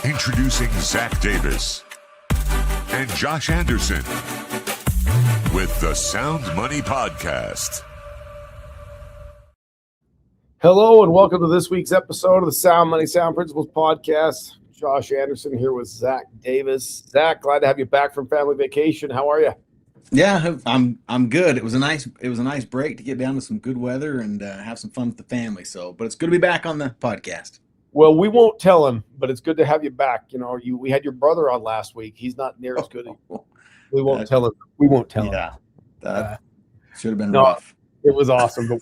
Introducing Zach Davis and Josh Anderson with the SoundMoney Podcast. Hello and welcome to this week's episode of the SoundMoney Sound Principles Podcast. Josh Anderson here with Zach Davis. Zach, glad to have you back from family vacation. How are you? Yeah, I'm good. It was a nice break to get down to some good weather and have some fun with the family. But it's good to be back on the podcast. Well, we won't tell him, but it's good to have you back. You know, we had your brother on last week. He's not near as good. We won't tell him. We won't tell him. Yeah, that should have been rough. It was awesome, but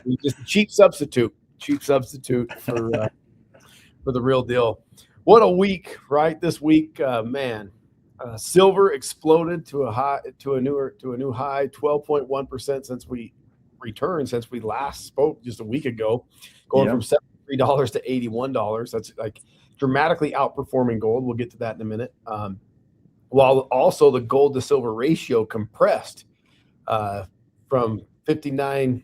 we just cheap substitute for the real deal. What a week, right? This week, man. Silver exploded to a new high, 12.1% since we last spoke just a week ago, going from $73 to $81. That's like dramatically outperforming gold. We'll get to that in a minute. While also the gold to silver ratio compressed from 59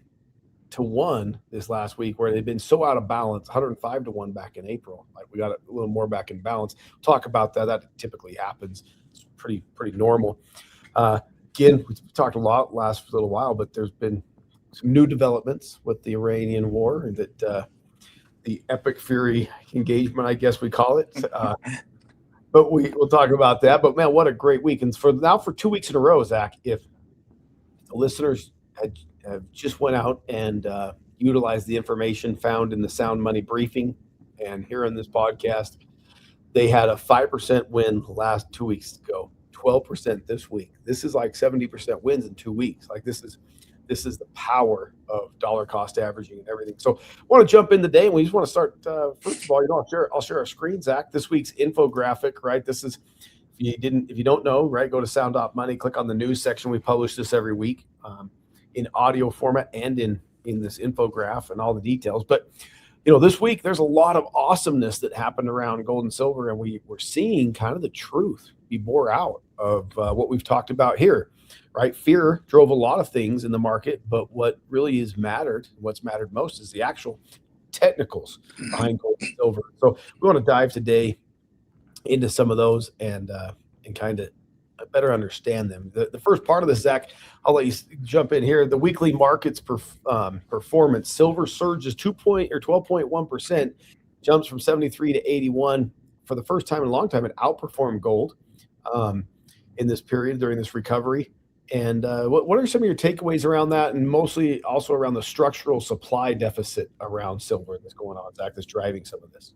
to 1 this last week, where they'd been so out of balance, 105 to 1 back in April. Like we got a little more back in balance. Talk about that. That typically happens. It's pretty normal. Again, we talked a lot last little while, but there's been some new developments with the Iranian war, that the epic fury engagement, I guess we call it. But we'll talk about that. But man, what a great week! And for 2 weeks in a row, Zach, if the listeners have just went out and utilized the information found in the SoundMoney briefing and here on this podcast, they had a 5% win the last 2 weeks ago, 12% this week. This is like 70% wins in 2 weeks. Like this is the power of dollar cost averaging and everything. So I want to jump in today, and we just want to start. First of all, I'll share our screen, Zach. This week's infographic, right? This is if you don't know, right? Go to SoundMoney, click on the news section. We publish this every week in audio format and in this infograph and all the details. But this week there's a lot of awesomeness that happened around gold and silver, and we're seeing kind of the truth be bore out of what we've talked about here. Right, fear drove a lot of things in the market, but what really what's mattered most is the actual technicals behind gold and silver. So we want to dive today into some of those and kind of better understand them. The first part of this, Zach, I'll let you jump in here. The weekly markets performance: silver surges 12.1%, jumps from 73 to 81 for the first time in a long time. It outperformed gold in this period during this recovery. And what are some of your takeaways around that, and mostly also around the structural supply deficit around silver that's going on, Zach, that's driving some of this?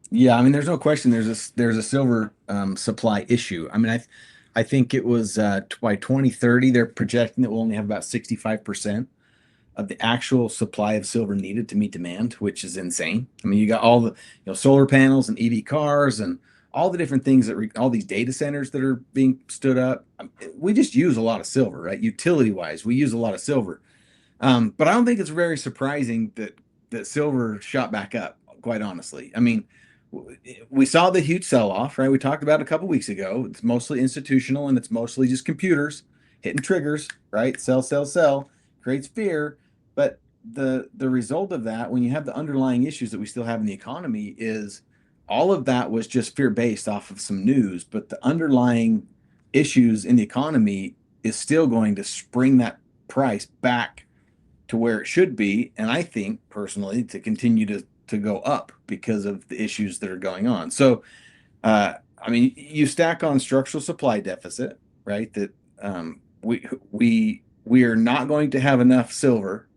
Yeah, I mean, there's no question there's a silver supply issue. I mean, I think it was by 2030 they're projecting that we'll only have about 65% of the actual supply of silver needed to meet demand, which is insane. I mean, you got all the solar panels and EV cars and all the different things all these data centers that are being stood up. We just use a lot of silver, right? Utility wise, we use a lot of silver. But I don't think it's very surprising that silver shot back up, quite honestly. I mean, we saw the huge sell-off, right? We talked about it a couple weeks ago. It's mostly institutional, and it's mostly just computers hitting triggers, right? Sell, creates fear. But the result of that, when you have the underlying issues that we still have in the economy, is all of that was just fear-based off of some news. But the underlying issues in the economy is still going to spring that price back to where it should be. And I think, personally, to continue to go up because of the issues that are going on. So, I mean, you stack on structural supply deficit, right? That we are not going to have enough silver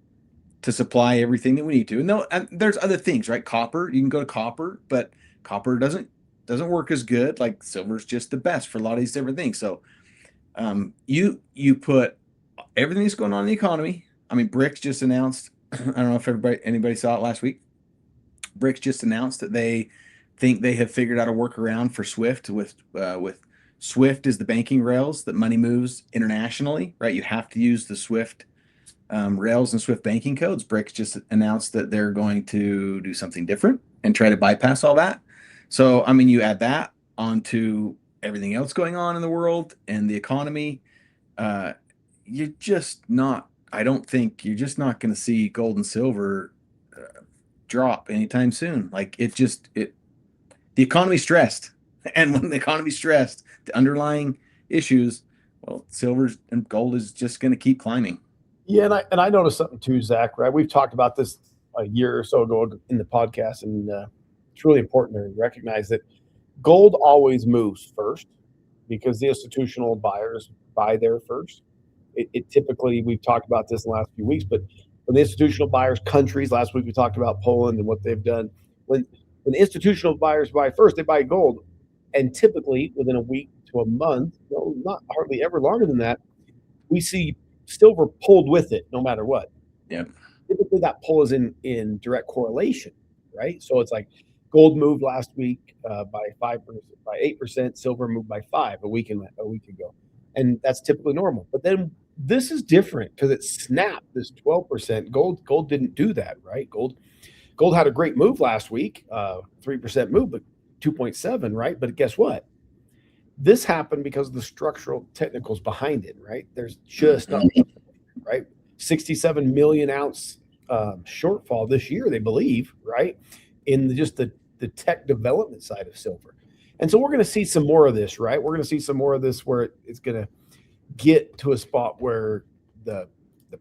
to supply everything that we need to. And there's other things, right? Copper, you can go to copper, but copper doesn't work as good. Like silver's just the best for a lot of these different things. So, you put everything that's going on in the economy. I mean, BRICS just announced. I don't know if anybody saw it last week. BRICS just announced that they think they have figured out a workaround for SWIFT. With SWIFT is the banking rails that money moves internationally, right? You have to use the SWIFT rails and SWIFT banking codes. BRICS just announced that they're going to do something different and try to bypass all that. So, I mean, you add that onto everything else going on in the world and the economy, you're just not. I don't think you're just not going to see gold and silver drop anytime soon. Like the the economy's stressed. And when the economy's stressed, the underlying issues, well, silver and gold is just going to keep climbing. Yeah, and I noticed something too, Zach. Right, we've talked about this a year or so ago in the podcast, and it's really important to recognize that gold always moves first because the institutional buyers buy there first. It typically, we've talked about this in the last few weeks, but when the institutional buyers, countries, last week we talked about Poland and what they've done. When the institutional buyers buy first, they buy gold, and typically within a week to a month, no, not hardly ever longer than that, we see silver pulled with it, no matter what. Yeah. Typically, that pull is in direct correlation, right? So it's like gold moved last week by 5%, by 8%. Silver moved by 5% a week ago, and that's typically normal. But then this is different because it snapped this 12%. Gold didn't do that, right? Gold had a great move last week, 3% move, but 2.7, right? But guess what? This happened because of the structural technicals behind it, right? There's just not, right? 67 million ounce shortfall this year, they believe, right? In the tech development side of silver. And so we're going to see some more of this, right? We're going to see some more of this where it's going to get to a spot where the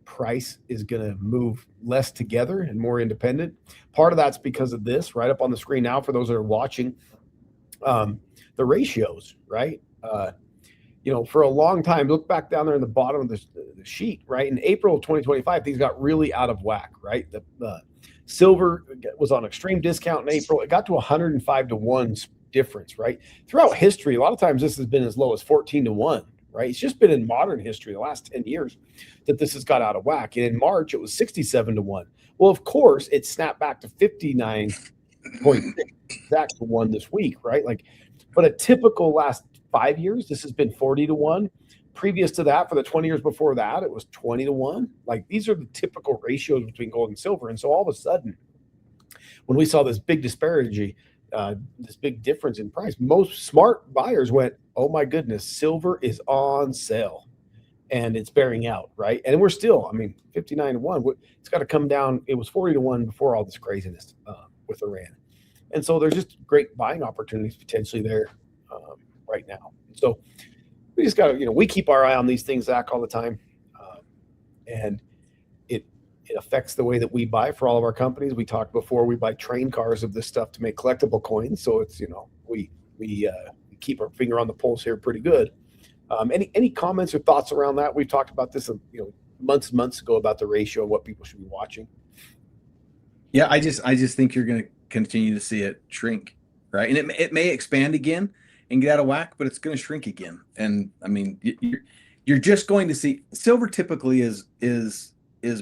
price is going to move less together and more independent. Part of that's because of this, right up on the screen now for those that are watching, the ratios, right? For a long time, look back down there in the bottom of the sheet, right? In April of 2025, things got really out of whack, right? The silver was on extreme discount in April. It got to 105-1 difference, right? Throughout history, a lot of times this has been as low as 14-1, right? It's just been in modern history, the last 10 years, that this has got out of whack. And in March, it was 67-1. Well, of course, it snapped back to 59.6 back to 1 this week, right? But a typical last 5 years, this has been 40-1. Previous to that, for the 20 years before that, it was 20-1. These are the typical ratios between gold and silver. And so all of a sudden, when we saw this big disparity, this big difference in price, most smart buyers went, oh my goodness, silver is on sale and it's bearing out, right? And we're still, 59-1. It's got to come down. It was 40-1 before all this craziness with Iran. And so there's just great buying opportunities potentially there right now. So we just got to, we keep our eye on these things, Zach, all the time. And it affects the way that we buy for all of our companies. We talked before, we buy train cars of this stuff to make collectible coins. So it's, we keep our finger on the pulse here pretty good. Any comments or thoughts around that? We've talked about this, months and months ago about the ratio of what people should be watching. Yeah, I just think you're going to continue to see it shrink, right? And it may expand again and get out of whack, but it's going to shrink again. And you're just going to see silver typically is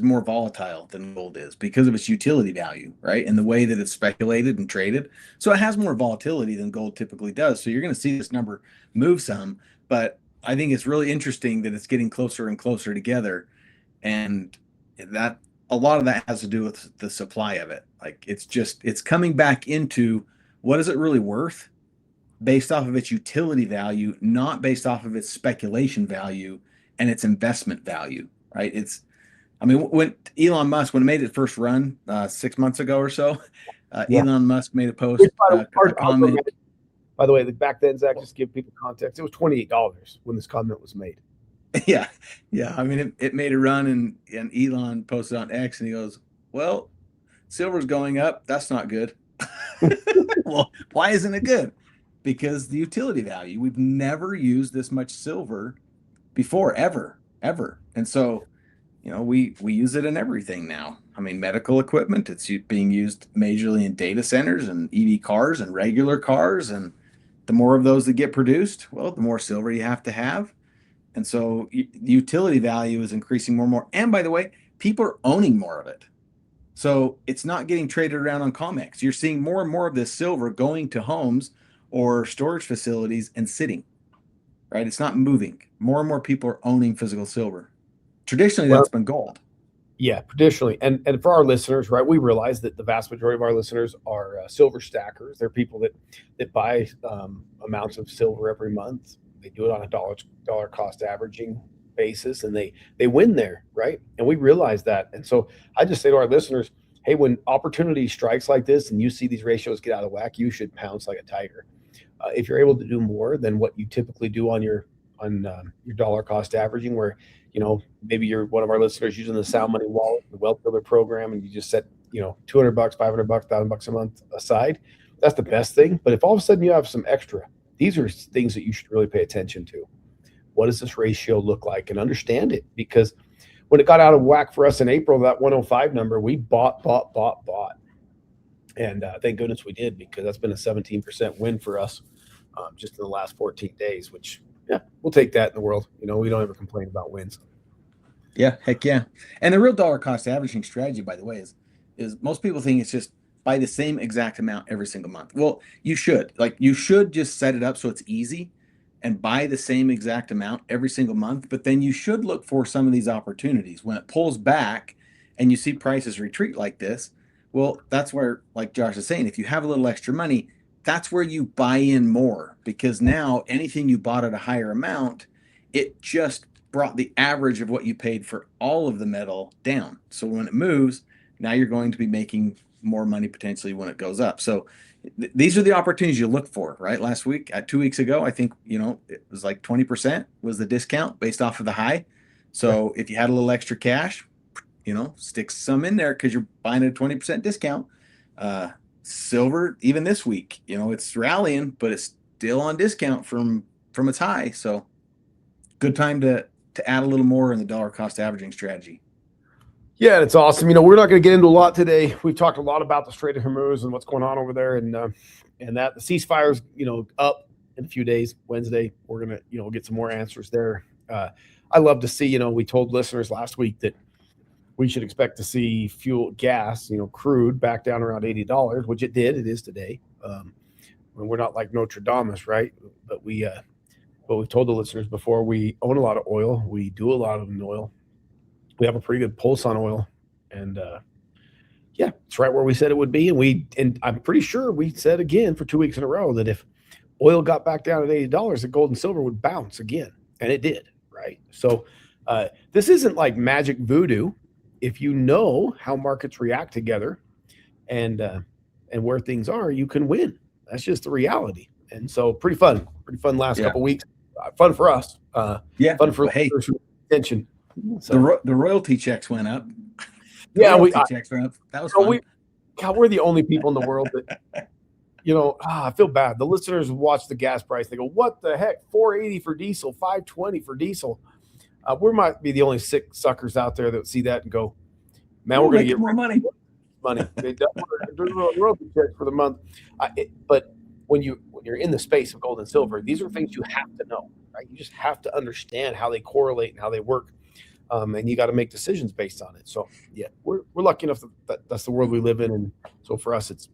more volatile than gold is because of its utility value, right? And the way that it's speculated and traded. So it has more volatility than gold typically does. So you're going to see this number move some, but I think it's really interesting that it's getting closer and closer together. And that a lot of that has to do with the supply of it. It's coming back into what is it really worth based off of its utility value, not based off of its speculation value and its investment value, right? When Elon Musk, when it made its first run 6 months ago or so, Elon Musk made a post, a comment. By the way, back then, Zach, just to give people context, it was $28 when this comment was made. Yeah. It made a run, and Elon posted on X, and he goes, well, silver's going up. That's not good. Well, why isn't it good? Because the utility value. We've never used this much silver before, ever. And so, we use it in everything now. Medical equipment, it's being used majorly in data centers and EV cars and regular cars. And the more of those that get produced, well, the more silver you have to have. And so the utility value is increasing more and more. And by the way, people are owning more of it. So it's not getting traded around on COMEX. You're seeing more and more of this silver going to homes or storage facilities and sitting, right? It's not moving. More and more people are owning physical silver. Traditionally, that's been gold. Yeah, traditionally. And for our listeners, right, we realize that the vast majority of our listeners are silver stackers. They're people that buy amounts of silver every month. They do it on a dollar cost averaging basis, and they win there, right? And we realize that. And so I just say to our listeners, hey, when opportunity strikes like this and you see these ratios get out of whack, you should pounce like a tiger. If you're able to do more than what you typically do on your dollar cost averaging, where maybe you're one of our listeners using the SoundMoney wallet, the wealth builder program, and you just set $200, $500, $1,000 a month aside, that's the best thing. But if all of a sudden you have some extra, these are things that you should really pay attention to. What does this ratio look like, and understand it? Because when it got out of whack for us in April, that 105 number, we bought. And thank goodness we did, because that's been a 17% win for us just in the last 14 days, which, yeah, we'll take that in the world. We don't ever complain about wins. Yeah, heck yeah. And the real dollar cost averaging strategy, by the way, is most people think it's just buy the same exact amount every single month. Well, you should just set it up so it's easy and buy the same exact amount every single month. But then you should look for some of these opportunities when it pulls back and you see prices retreat like this. Well, that's where, like Josh is saying, if you have a little extra money, that's where you buy in more, because now anything you bought at a higher amount, it just brought the average of what you paid for all of the metal down. So when it moves, now you're going to be making more money potentially when it goes up. So these are the opportunities you look for, right? Last week, 2 weeks ago, I think, it was like 20% was the discount based off of the high. So if you had a little extra cash, stick some in there because you're buying at a 20% discount. Silver, even this week, it's rallying, but it's still on discount from its high. So good time to add a little more in the dollar cost averaging strategy. Yeah, it's awesome. We're not going to get into a lot today. We've talked a lot about the Strait of Hormuz and what's going on over there, and that the ceasefire's up in a few days. Wednesday, we're gonna get some more answers there. I love to see. We told listeners last week that we should expect to see gas, crude back down around $80, which it did. It is today. We're not like Nostradamus, right? But we've told the listeners before, we own a lot of oil. We do a lot of oil. We have a pretty good pulse on oil, and yeah, it's right where we said it would be. And I'm pretty sure we said again for 2 weeks in a row that if oil got back down at $80, the gold and silver would bounce again, and it did, right? So this isn't like magic voodoo. If you know how markets react together, and where things are, you can win. That's just the reality. And so pretty fun last couple weeks. Fun for us. Fun for attention. So the royalty checks went up. Checks went up. That was fun. We're the only people in the world that I feel bad. The listeners watch the gas price. They go, "What the heck? $4.80 for diesel, $5.20 for diesel." We might be the only sick suckers out there that see that and go, "Man, we're going to get more money." They do royalty checks for the month. But when you're in the space of gold and silver, these are things you have to know, right? You just have to understand how they correlate and how they work. And you got to make decisions based on it. So yeah, we're lucky enough that that's the world we live in, and so for us, it's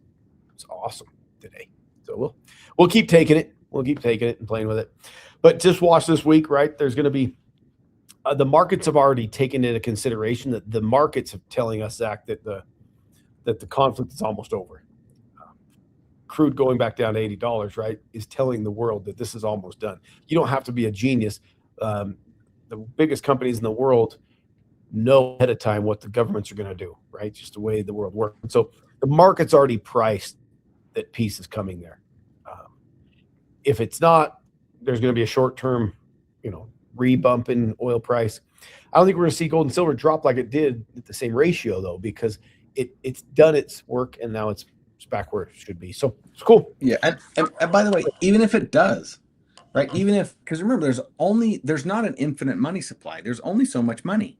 awesome today. So we'll keep taking it. We'll keep taking it and playing with it. But just watch this week, right? There's going to be the markets have already taken into consideration that the markets are telling us, Zach, that the conflict is almost over. Crude going back down to $80, right, is telling the world that this is almost done. You don't have to be a genius. The biggest companies in the world know ahead of time what the governments are going to do, right? Just the way the world works. And so the market's already priced that peace is coming there. If it's not, there's going to be a short-term, re-bump in oil price. I don't think we're going to see gold and silver drop like it did at the same ratio, though, because it's done its work, and now it's back where it should be. So it's cool. Yeah, and by the way, even if it does, right? Even if, because remember, there's not an infinite money supply. There's only so much money.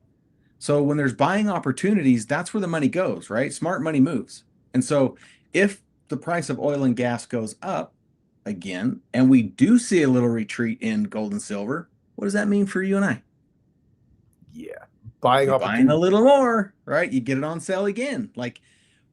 So when there's buying opportunities, that's where the money goes, right? Smart money moves. And so if the price of oil and gas goes up again, and we do see a little retreat in gold and silver, what does that mean for you and I? Yeah, buying a little more, right? You get it on sale again. Like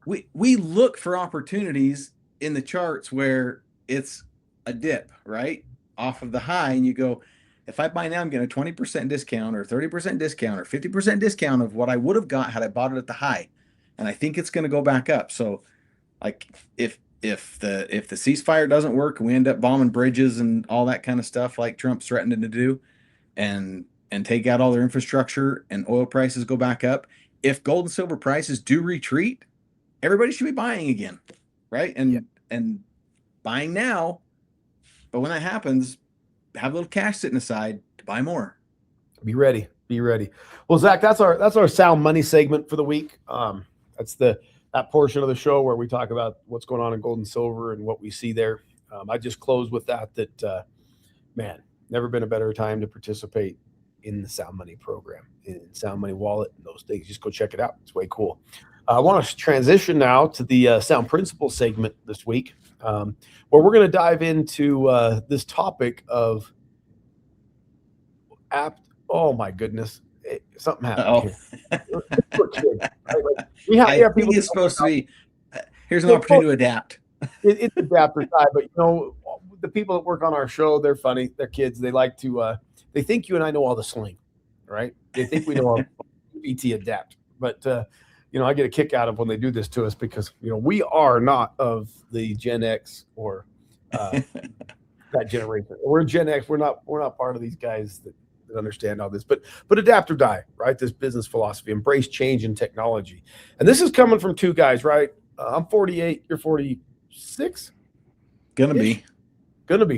we look for opportunities in the charts where it's a dip, right, off of the high, and you go, if I buy now, I'm getting a 20% discount or 30% discount or 50% discount of what I would have got had I bought it at the high, and I think it's going to go back up. So, like if the ceasefire doesn't work and we end up bombing bridges and all that kind of stuff like Trump's threatening to do, and take out all their infrastructure and oil prices go back up, if gold and silver prices do retreat, everybody should be buying again, right? And buying now, but when that happens, have a little cash sitting aside to buy more. Be ready. Well, Zach, that's our Sound Money segment for the week. That's that portion of the show where we talk about what's going on in gold and silver and what we see there. I just closed with that man, never been a better time to participate in the Sound Money program, in Sound Money wallet and those things. Just go check it out. It's way cool. I want to transition now to the Sound Principles segment this week, where we're going to dive into this topic of app. Oh my goodness, something happened here. I think it's supposed to be. Here's an opportunity to adapt. It's adapter time, but the people that work on our show, they're funny. They're kids. They like to. They think you and I know all the slang, right? They think we know all BT adapt, but I get a kick out of when they do this to us because we are not of the Gen X or that generation. We're Gen X. We're not part of these guys that understand all this, but adapt or die, right? This business philosophy, embrace change and technology. And this is coming from two guys, right? I'm 48, you're 46. Gonna be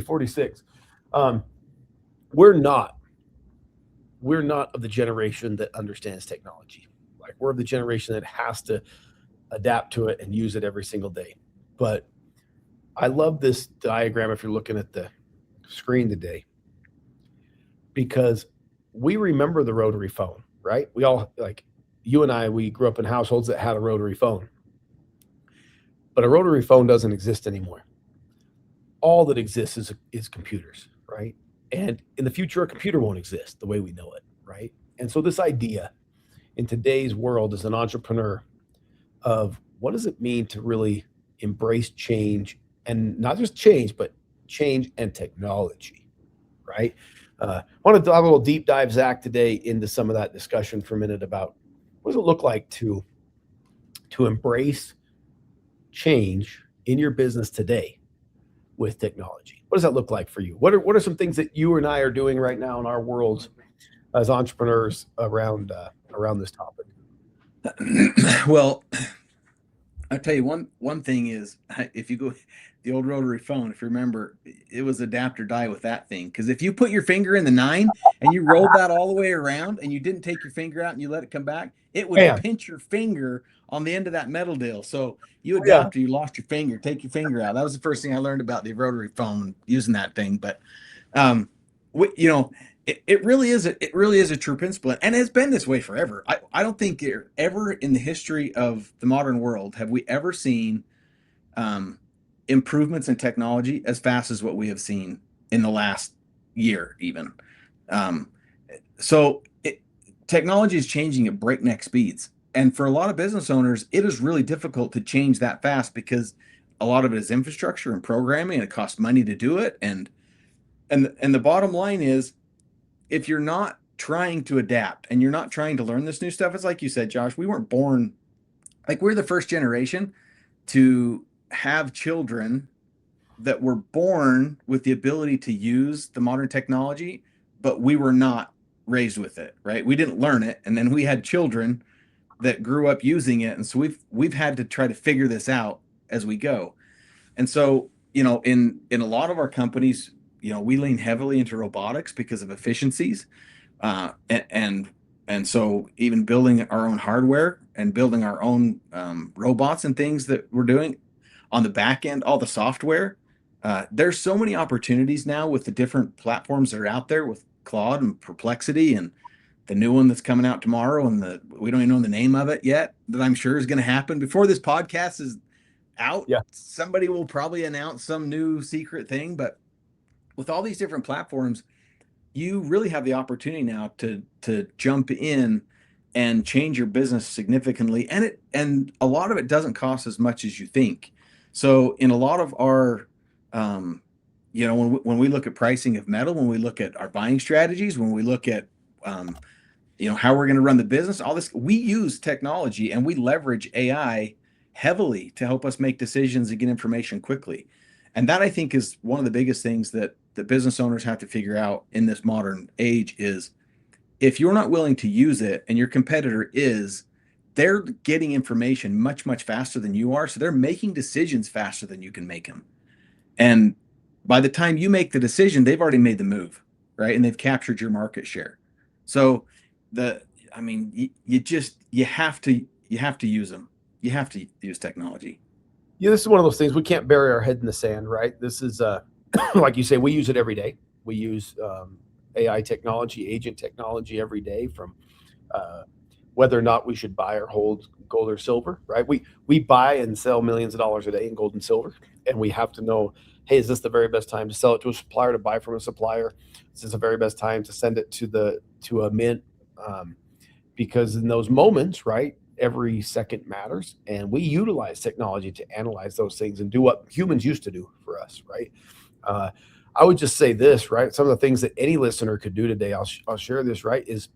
46. We're not of the generation that understands technology. Like, we're of the generation that has to adapt to it and use it every single day. But I love this diagram if you're looking at the screen today, because we remember the rotary phone, right? We all, like you and I, we grew up in households that had a rotary phone. But a rotary phone doesn't exist anymore. All that exists is computers, right? And in the future, a computer won't exist the way we know it, right? And so this idea in today's world as an entrepreneur of what does it mean to really embrace change, and not just change, but change and technology, right? I want to do a little deep dive, Zach, today into some of that discussion for a minute about what does it look like to embrace change in your business today with technology. What does that look like for you? What are some things that you and I are doing right now in our world as entrepreneurs around this topic? Well, I'll tell you one thing is, if you go the old rotary phone, if you remember, it was adapt or die with that thing. Because if you put your finger in the 9 and you rolled that all the way around and you didn't take your finger out and you let it come back, it would pinch your finger on the end of that metal deal. So you adapt or you lost your finger, take your finger out. That was the first thing I learned about the rotary phone, using that thing. But it really is a true principle, and it's been this way forever. I don't think ever in the history of the modern world have we ever seen improvements in technology as fast as what we have seen in the last year, even. Technology is changing at breakneck speeds, and for a lot of business owners, it is really difficult to change that fast because a lot of it is infrastructure and programming, and it costs money to do it. And the bottom line is, if you're not trying to adapt and you're not trying to learn this new stuff, it's like you said, Josh, we weren't born, like, we're the first generation to have children that were born with the ability to use the modern technology, but we were not raised with it, right? We didn't learn it. And then we had children that grew up using it. And so we've had to try to figure this out as we go. And so, in a lot of our companies, we lean heavily into robotics because of efficiencies. And so even building our own hardware and building our own robots and things that we're doing on the back end, all the software, there's so many opportunities now with the different platforms that are out there with Claude and Perplexity and the new one that's coming out tomorrow. And we don't even know the name of it yet, that I'm sure is going to happen before this podcast is out. Yeah. Somebody will probably announce some new secret thing, but with all these different platforms, you really have the opportunity now to jump in and change your business significantly. And a lot of it doesn't cost as much as you think. So in a lot of our, when we look at pricing of metal, when we look at our buying strategies, when we look at, how we're going to run the business, all this, we use technology and we leverage AI heavily to help us make decisions and get information quickly. And that, I think, is one of the biggest things that the business owners have to figure out in this modern age is, if you're not willing to use it and your competitor is, they're getting information much, much faster than you are. So they're making decisions faster than you can make them. And by the time you make the decision, they've already made the move, right? And they've captured your market share. So you have to use them. You have to use technology. Yeah, this is one of those things we can't bury our head in the sand, right? This is like you say, we use it every day. We use AI technology, agent technology every day, from whether or not we should buy or hold gold or silver, right? We buy and sell millions of dollars a day in gold and silver, and we have to know, hey, is this the very best time to sell it to a supplier, to buy from a supplier? Is this the very best time to send it to a mint? Because in those moments, right, every second matters, and we utilize technology to analyze those things and do what humans used to do for us, right? I would just say this, right? Some of the things that any listener could do today, I'll share this, right, is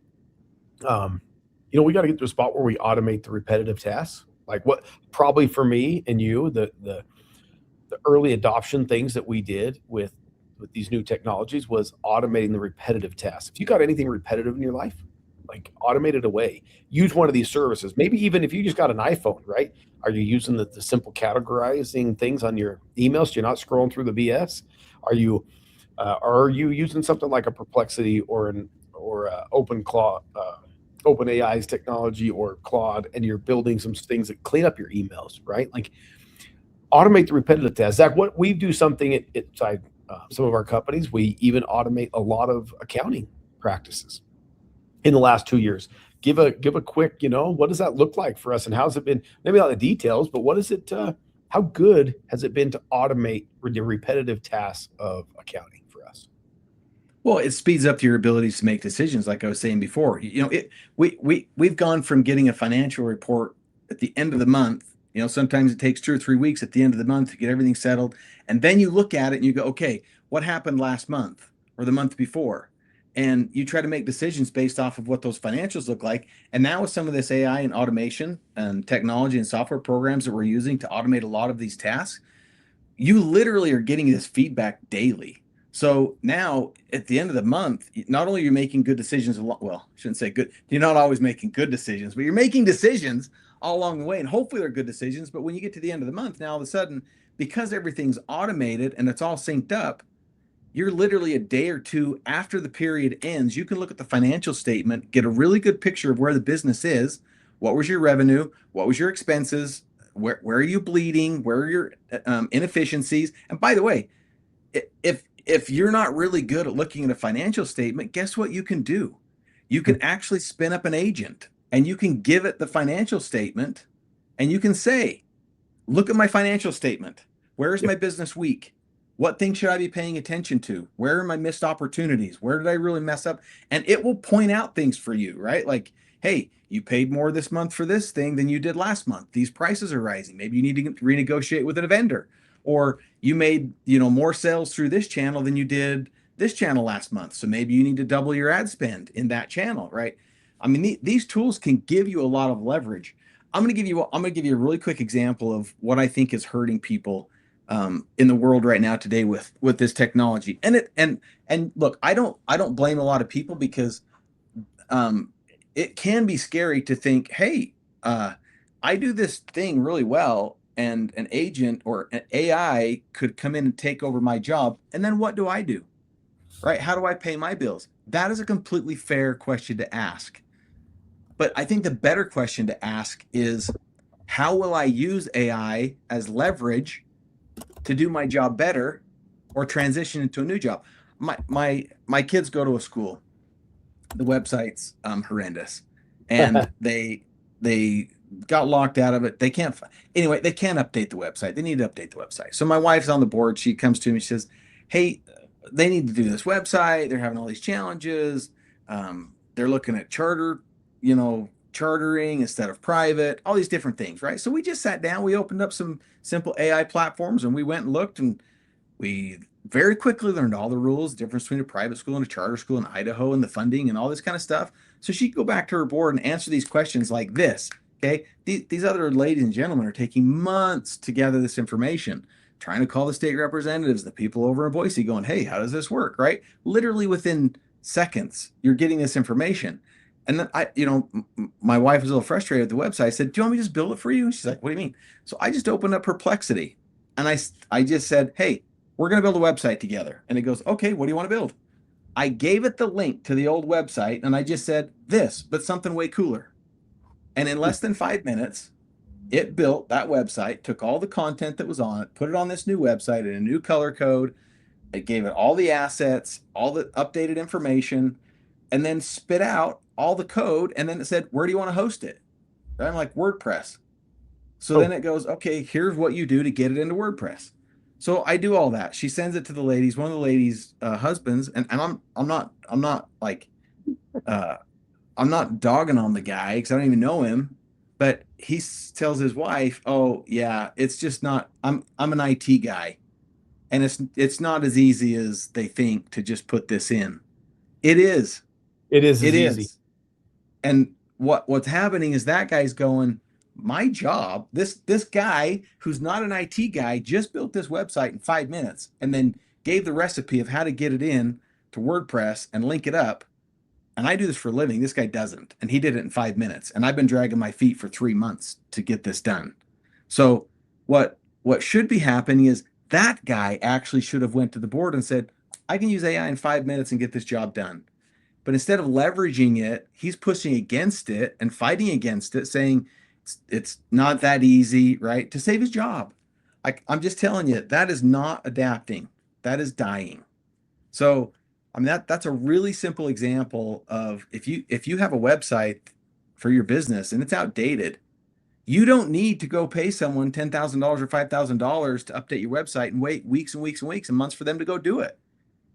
we got to get to a spot where we automate the repetitive tasks. Like, what probably for me and you, the early adoption things that we did with these new technologies was automating the repetitive tasks. If you got anything repetitive in your life, like, automate it away. Use one of these services. Maybe even if you just got an iPhone, right? Are you using the simple categorizing things on your emails so you're not scrolling through the BS? Are you using something like a Perplexity or OpenAI's technology or Claude, and you're building some things that clean up your emails, right? Like, automate the repetitive tasks. Zach, what we do something inside some of our companies, we even automate a lot of accounting practices in the last 2 years. Give a quick, what does that look like for us, and how's it been? Maybe not the details, but what is it? How good has it been to automate the repetitive tasks of accounting for us? Well, it speeds up your abilities to make decisions, like I was saying before. We've gone from getting a financial report at the end of the month. Sometimes it takes 2 or 3 weeks at the end of the month to get everything settled, and then you look at it and you go, okay, what happened last month or the month before? And you try to make decisions based off of what those financials look like. And now with some of this AI and automation and technology and software programs that we're using to automate a lot of these tasks, you literally are getting this feedback daily. So now at the end of the month, not only are you making good decisions, well, I shouldn't say good, you're not always making good decisions, but you're making decisions all along the way. And hopefully they're good decisions. But when you get to the end of the month, now all of a sudden, because everything's automated and it's all synced up, you're literally a day or two after the period ends, you can look at the financial statement, get a really good picture of where the business is. What was your revenue? What was your expenses? Where are you bleeding? Where are your inefficiencies? And by the way, if you're not really good at looking at a financial statement, guess what you can do? You can actually spin up an agent, and you can give it the financial statement, and you can say, look at my financial statement. Where is my business weak? What things should I be paying attention to? Where are my missed opportunities? Where did I really mess up? And it will point out things for you, right? Like, hey, you paid more this month for this thing than you did last month. These prices are rising. Maybe you need to renegotiate with a vendor. Or you made, more sales through this channel than you did this channel last month. So maybe you need to double your ad spend in that channel, right? I mean, these tools can give you a lot of leverage. I'm going to give you a really quick example of what I think is hurting people in the world right now today with this technology. And look, I don't blame a lot of people, because it can be scary to think, hey, I do this thing really well, and an agent or an AI could come in and take over my job, and then what do I do? Right? How do I pay my bills? That is a completely fair question to ask. But I think the better question to ask is, how will I use AI as leverage to do my job better or transition into a new job? My kids go to a school. The website's horrendous, and they got locked out of it. They can't update the website. They need to update the website. So my wife's on the board. She comes to me, she says, hey, they need to do this website. They're having all these challenges. They're looking at chartering instead of private, all these different things, right? So we just sat down, we opened up some simple AI platforms, and we went and looked, and we very quickly learned all the rules, the difference between a private school and a charter school in Idaho, and the funding and all this kind of stuff. So she could go back to her board and answer these questions like this. Okay. These other ladies and gentlemen are taking months to gather this information, trying to call the state representatives, the people over in Boise, going, hey, how does this work? Right? Literally within seconds, you're getting this information. And then my wife was a little frustrated with the website. I said, "Do you want me to just build it for you?" And she's like, "What do you mean?" So I just opened up Perplexity, and I just said, "Hey, we're going to build a website together." And it goes, "Okay, what do you want to build?" I gave it the link to the old website, and I just said this, but something way cooler. And in less than 5 minutes, it built that website, took all the content that was on it, put it on this new website in a new color code. It gave it all the assets, all the updated information, and then spit out all the code. And then it said, "Where do you want to host it?" And I'm like, "WordPress." So then it goes, "Okay, here's what you do to get it into WordPress." So I do all that. She sends it to the ladies, one of the ladies' husbands, and I'm not like I'm not dogging on the guy because I don't even know him, but he tells his wife, "Oh yeah, it's just not. I'm an IT guy, and it's not as easy as they think to just put this in." It is. It is It as easy. is. And what's happening is that guy's going, "My job, this guy who's not an IT guy just built this website in 5 minutes and then gave the recipe of how to get it in to WordPress and link it up. And I do this for a living. This guy doesn't. And he did it in 5 minutes. And I've been dragging my feet for 3 months to get this done." So what should be happening is that guy actually should have went to the board and said, "I can use AI in 5 minutes and get this job done." But instead of leveraging it, he's pushing against it and fighting against it, saying it's not that easy, right? To save his job. I'm just telling you, that is not adapting. That is dying. So, I mean, that's a really simple example of if you have a website for your business and it's outdated, you don't need to go pay someone $10,000 or $5,000 to update your website and wait weeks and weeks and weeks and months for them to go do it.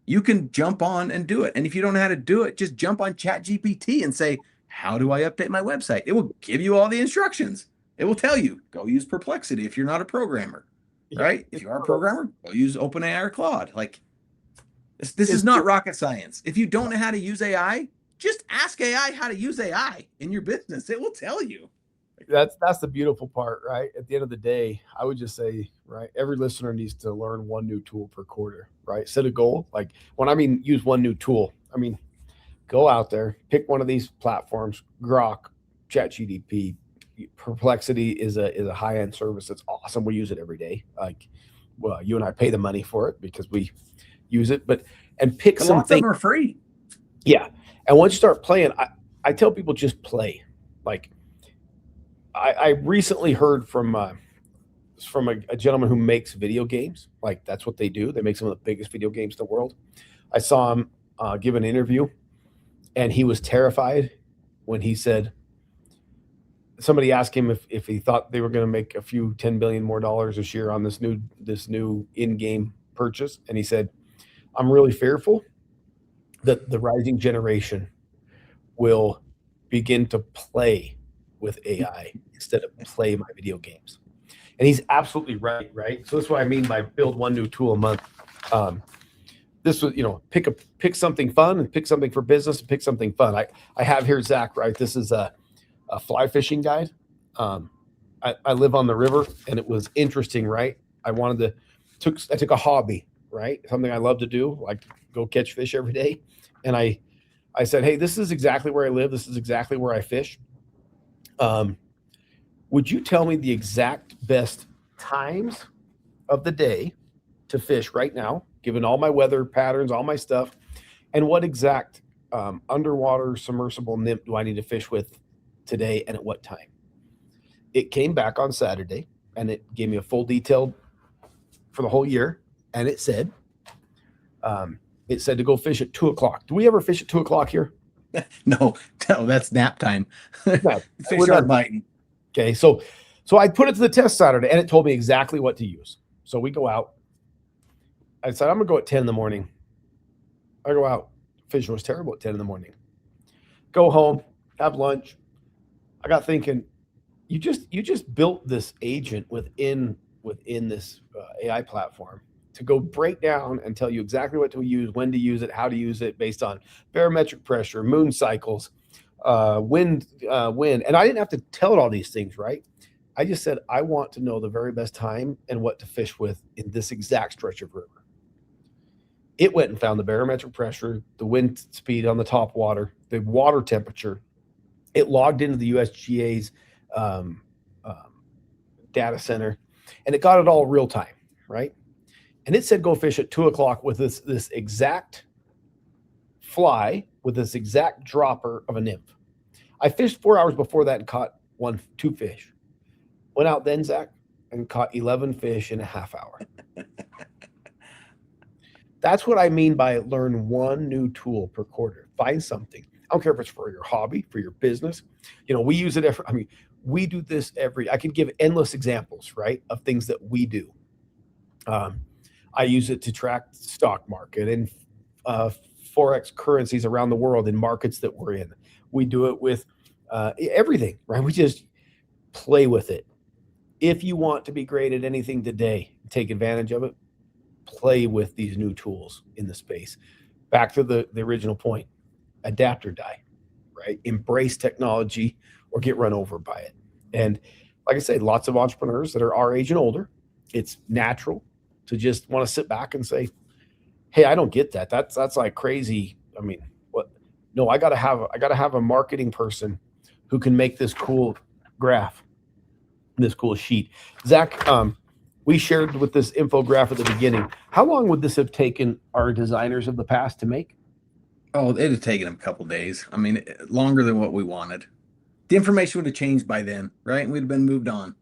You can jump on and do it. And if you don't know how to do it, just jump on ChatGPT and say, "How do I update my website?" It will give you all the instructions. It will tell you, go use Perplexity if you're not a programmer, right? If you are a programmer, go use OpenAI or Claude. Like this is not rocket science. If you don't know how to use AI, just ask AI how to use AI in your business. It will tell you. That's the beautiful part, right? At the end of the day, I would just say, right, every listener needs to learn one new tool per quarter, right? Set a goal. Like when I mean use one new tool, I mean go out there, pick one of these platforms, Grok, ChatGPT, Perplexity is a high end service that's awesome. We use it every day. Like, well, you and I pay the money for it because we use it, and pick A lot of something. them are free. Yeah, and once you start playing, I tell people just play. Like, I recently heard from a gentleman who makes video games. Like that's what they do. They make some of the biggest video games in the world. I saw him give an interview, and he was terrified when he said somebody asked him if he thought they were going to make a few $10 billion more this year on this new in-game purchase, and he said, "I'm really fearful that the rising generation will begin to play with AI instead of play my video games." And he's absolutely right, right? So that's what I mean by build one new tool a month. This was, pick something fun and pick something for business and pick something fun. I have here, Zach, right? This is a fly fishing guide. I live on the river, and it was interesting, right? I took a hobby, right? Something I love to do, like go catch fish every day. And I said, "Hey, this is exactly where I live. This is exactly where I fish. Would you tell me the exact best times of the day to fish right now, given all my weather patterns, all my stuff, and what exact underwater submersible nymph do I need to fish with today and at what time?" It came back on Saturday, and it gave me a full detailed for the whole year, and it said to go fish at 2:00. Do we ever fish at 2:00 here? No, that's nap time. No, Fish aren't biting. Okay, so I put it to the test Saturday, and it told me exactly what to use. So we go out. I said, "I'm gonna go at 10 in the morning." I go out. Fishing was terrible at 10 in the morning. Go home, have lunch. I got thinking, you just built this agent within this AI platform to go break down and tell you exactly what to use, when to use it, how to use it, based on barometric pressure, moon cycles, wind, and I didn't have to tell it all these things, right? I just said, I want to know the very best time and what to fish with in this exact stretch of river. It went and found the barometric pressure, the wind speed on the top water, the water temperature, It logged into the USGA's um, data center, and it got it all real time, right? And it said go fish at 2 o'clock with this exact fly with this exact dropper of a nymph. I fished 4 hours before that and caught 2 fish. Went out then, Zach, and caught 11 fish in a half hour. That's what I mean by learn one new tool per quarter. Find something. I don't care if it's for your hobby, for your business. We use it we do this I can give endless examples, right, of things that we do. I use it to track the stock market and Forex currencies around the world in markets that we're in. We do it with everything, right? We just play with it. If you want to be great at anything today, take advantage of it. Play with these new tools in the space. Back to the original point, adapt or die, right? Embrace technology or get run over by it. And like I say, lots of entrepreneurs that are our age and older, it's natural to just want to sit back and say, hey, I don't get that. That's like crazy. I mean, what? No, I gotta have a marketing person who can make this cool graph, this cool sheet. Zach, we shared with this infograph at the beginning. How long would this have taken our designers of the past to make? Oh, it'd have taken them a couple days. I mean, longer than what we wanted. The information would have changed by then, right? We'd have been moved on.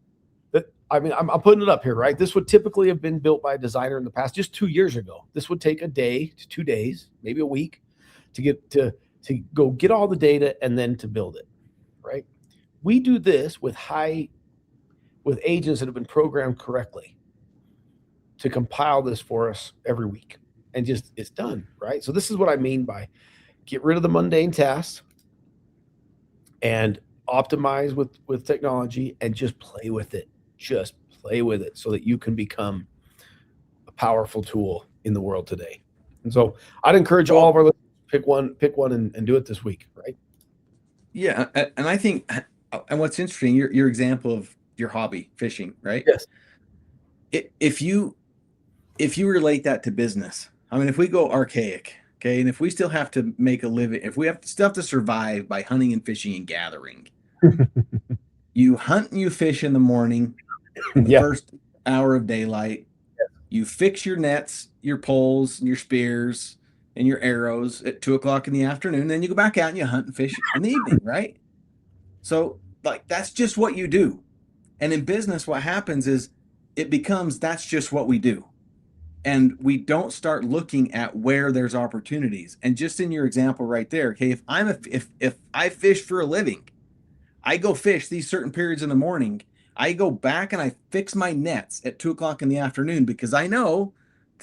I'm putting it up here, right? This would typically have been built by a designer in the past, just 2 years ago. This would take a day to 2 days, maybe a week, to go get all the data and then to build it, right? We do this with agents that have been programmed correctly to compile this for us every week, and just it's done, right? So this is what I mean by get rid of the mundane tasks and optimize with technology and just play with it. Just play with it so that you can become a powerful tool in the world today. And so I'd encourage all of our listeners, pick one and do it this week, right? Yeah. And I think, and what's interesting, your example of your hobby, fishing, right? Yes. If you relate that to business, I mean, if we go archaic, okay, and if we still have to make a living, if we still have to survive by hunting and fishing and gathering, you hunt and you fish in the morning, the first hour of daylight. You fix your nets, your poles, and your spears, and your arrows at 2 o'clock in the afternoon. Then you go back out and you hunt and fish in the evening, right? So, like, that's just what you do. And in business, what happens is it becomes that's just what we do. And we don't start looking at where there's opportunities. And just in your example right there, okay, if I fish for a living, I go fish these certain periods in the morning. I go back and I fix my nets at 2 o'clock in the afternoon because I know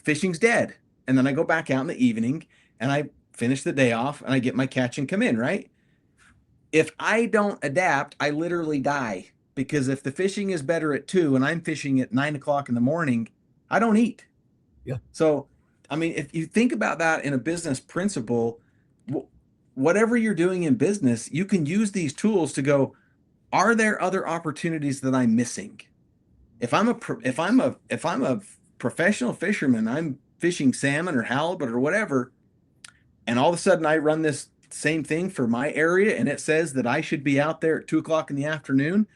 fishing's dead. And then I go back out in the evening and I finish the day off and I get my catch and come in, right? If I don't adapt, I literally die, because if the fishing is better at 2 and I'm fishing at 9 o'clock in the morning, I don't eat. Yeah. So, I mean, if you think about that in a business principle, whatever you're doing in business, you can use these tools to go, are there other opportunities that I'm missing? If I'm a professional fisherman, I'm fishing salmon or halibut or whatever, and all of a sudden I run this same thing for my area and it says that I should be out there at 2 o'clock in the afternoon,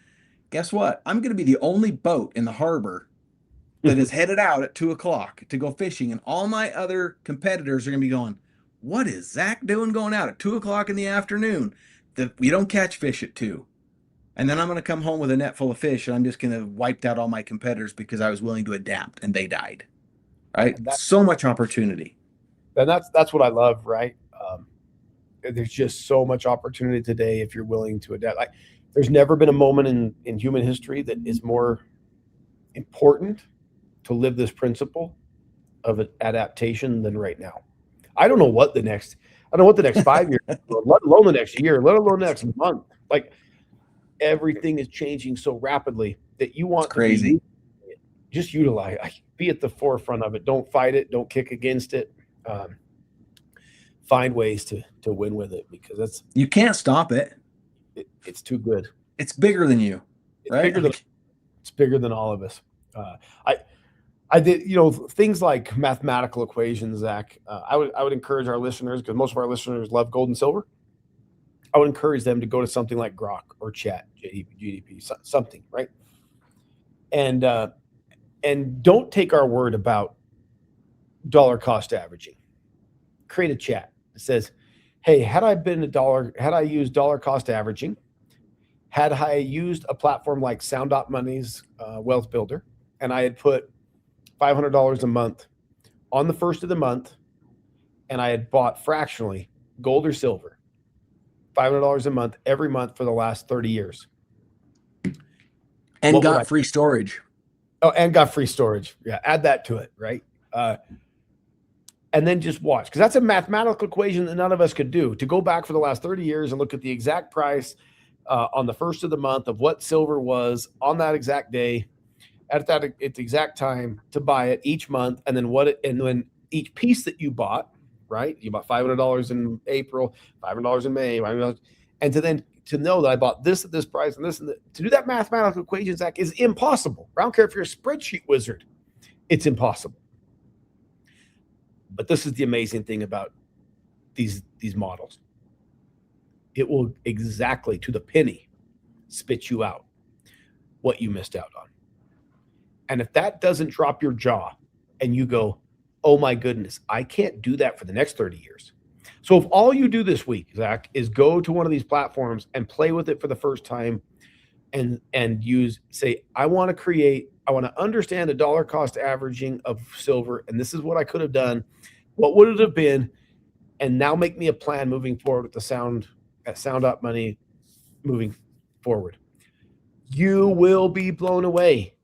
guess what? I'm going to be the only boat in the harbor that is headed out at 2 o'clock to go fishing. And all my other competitors are going to be going, what is Zach doing going out at 2 o'clock in the afternoon? That we don't catch fish at 2. And then I'm going to come home with a net full of fish and I'm just going to wipe out all my competitors because I was willing to adapt and they died. Right? So much opportunity. And that's what I love, right? There's just so much opportunity today if you're willing to adapt. Like, there's never been a moment in human history that is more important to live this principle of adaptation than right now. I don't know what the next 5 years, let alone the next year, let alone the next month. Like, everything is changing so rapidly that you want crazy. Just utilize, be at the forefront of it. Don't fight it. Don't kick against it. Find ways to win with it, because you can't stop it. It's too good. It's bigger than you, right? It's bigger than all of us. I did, things like mathematical equations, Zach. I would encourage our listeners, because most of our listeners love gold and silver. I would encourage them to go to something like Grok or Chat GDP, something, right? And don't take our word about dollar cost averaging. Create a chat that says, hey, had I used dollar cost averaging, had I used a platform like SoundMoney's Wealth Builder, and I had put $500 a month on the first of the month, and I had bought fractionally gold or silver, $500 a month every month for the last 30 years. And got free storage. Oh, and got free storage. Yeah, add that to it, right? And then just watch, because that's a mathematical equation that none of us could do. To go back for the last 30 years and look at the exact price on the first of the month of what silver was on that exact day, at the exact time to buy it each month, and then when each piece that you bought, right? You bought $500 in April, $500 in May, $500, and to know that I bought this at this price and this and that, to do that mathematical equation, Zach, is impossible. I don't care if you're a spreadsheet wizard, it's impossible. But this is the amazing thing about these models. It will exactly to the penny spit you out what you missed out on. And if that doesn't drop your jaw and you go, oh my goodness, I can't do that for the next 30 years. So if all you do this week, Zach, is go to one of these platforms and play with it for the first time and say, I want to understand the dollar cost averaging of silver, and this is what I could have done. What would it have been? And now make me a plan moving forward with the SoundMoney moving forward. You will be blown away.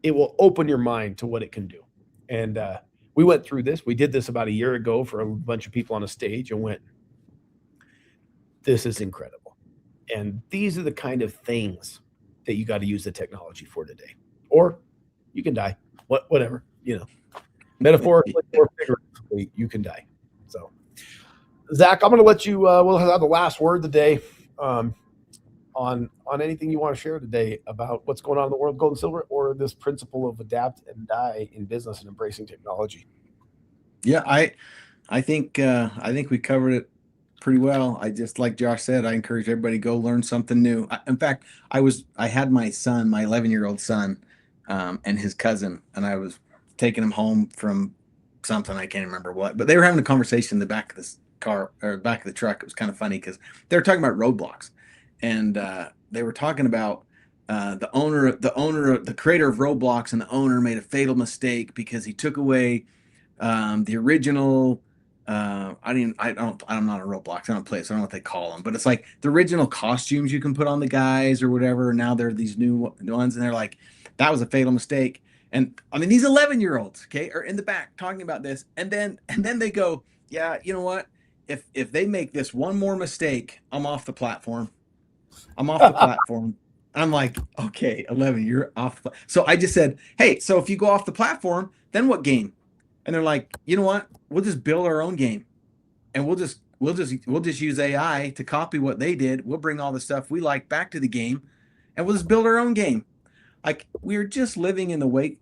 It will open your mind to what it can do. And we went through this. We did this about a year ago for a bunch of people on a stage and went, this is incredible. And these are the kind of things that you got to use the technology for today. Or you can die. Whatever, metaphorically or figuratively, you can die. So, Zach, I'm going to let you, we'll have the last word today on anything you want to share today about what's going on in the world of gold and silver, or this principle of adapt and die in business and embracing technology. Yeah, I think we covered it pretty well. I just, like Josh said, I encourage everybody to go learn something new. In fact, I had my son, my 11-year-old son, and his cousin, and I was taking him home from something, I can't remember what, but they were having a conversation in the back of this car or back of the truck. It was kind of funny because they were talking about roadblocks, and they were talking about the creator of Roblox, and the owner made a fatal mistake because he took away the original. I'm not a Roblox. I don't play it, so I don't know what they call them, but it's like the original costumes you can put on the guys or whatever. And now there are these new ones, and they're like, that was a fatal mistake. And I mean, these 11-year-olds, okay, are in the back talking about this, and then they go, yeah, you know what? If they make this one more mistake, I'm off the platform. I'm off the platform. I'm like, okay, 11, you're off. So I just said, hey, so if you go off the platform, then what game? And they're like, you know what? We'll just build our own game, and we'll just use AI to copy what they did. We'll bring all the stuff we like back to the game, and we'll just build our own game. Like, we're just living in the wake.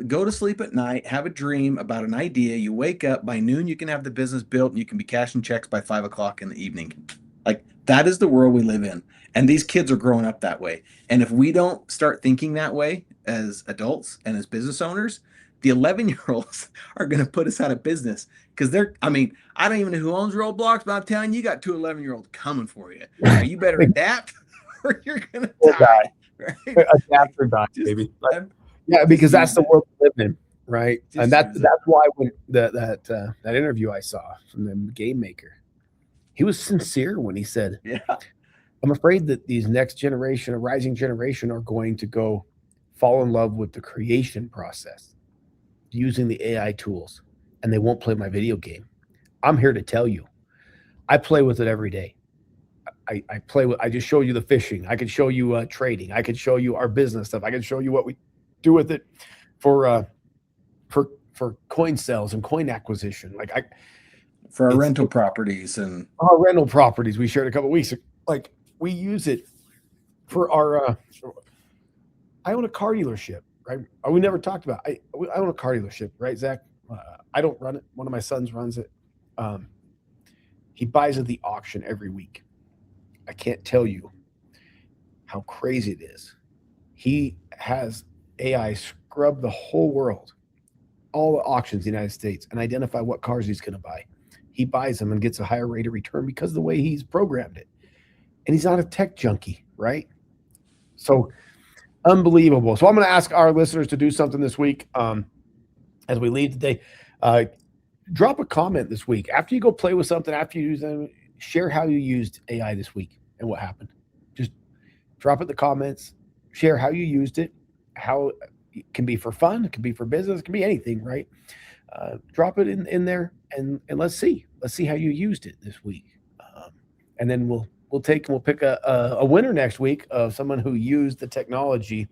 Go to sleep at night, have a dream about an idea. You wake up, by noon you can have the business built, and you can be cashing checks by 5 o'clock in the evening. Like, that is the world we live in. And these kids are growing up that way. And if we don't start thinking that way as adults and as business owners, the 11-year-olds are going to put us out of business, because I don't even know who owns Roblox, but I'm telling you, you got two 11-year-olds coming for you. Now, you better adapt or you're going to die. Right? Adapt or die, baby. Yeah, because that's the world we live in, right? And that's why when that interview I saw from the game maker, he was sincere when he said, yeah, I'm afraid that these next generation, a rising generation, are going to go fall in love with the creation process using the AI tools, and they won't play my video game. I'm here to tell you, I play with it every day. I just show you the fishing. I could show you trading. I could show you our business stuff. I could show you what we do with it for coin sales and coin acquisition. For our rental properties and our rental properties we shared a couple of weeks ago. Like, we use it for our I own a car dealership, right? We never talked about I own a car dealership, right, Zach? I don't run it. One of my sons runs it. He buys at the auction every week. I can't tell you how crazy it is. He has AI scrub the whole world, all the auctions in the United States, and identify what cars he's going to buy. He buys them and gets a higher rate of return because of the way he's programmed it. And he's not a tech junkie, right? So unbelievable. So I'm going to ask our listeners to do something this week as we leave today. Drop a comment this week. After you go play with something, after you use them, share how you used AI this week and what happened. Just drop it in the comments. Share how you used it, how it can be for fun, it can be for business, it can be anything, right? Drop it in there and let's see how you used it this week. And then we'll pick a winner next week of someone who used the technology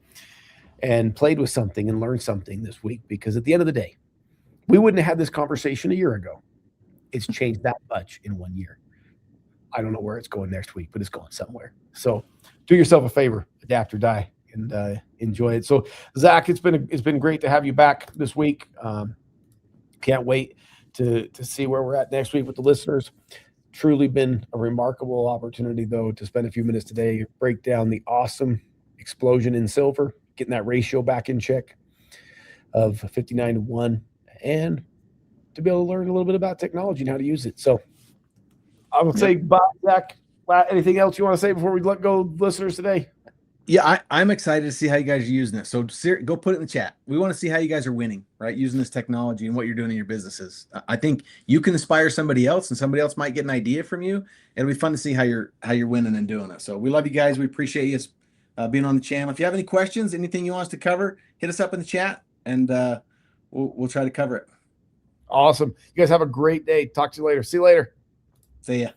and played with something and learned something this week, because at the end of the day, we wouldn't have had this conversation a year ago. It's changed that much in 1 year. I don't know where it's going next week, but it's going somewhere. So do yourself a favor, adapt or die, and enjoy it. So Zach, it's been great to have you back this week. Can't wait to see where we're at next week with the listeners. Truly been a remarkable opportunity, though, to spend a few minutes today, break down the awesome explosion in silver, getting that ratio back in check of 59-1, and to be able to learn a little bit about technology and how to use it. So I will say bye, Zach. Anything else you want to say before we let go of listeners today? Yeah, I'm excited to see how you guys are using it. So go put it in the chat. We want to see how you guys are winning, right? Using this technology and what you're doing in your businesses. I think you can inspire somebody else, and somebody else might get an idea from you. It'll be fun to see how you're winning and doing it. So we love you guys. We appreciate you being on the channel. If you have any questions, anything you want us to cover, hit us up in the chat, and we'll try to cover it. Awesome. You guys have a great day. Talk to you later. See you later. See ya.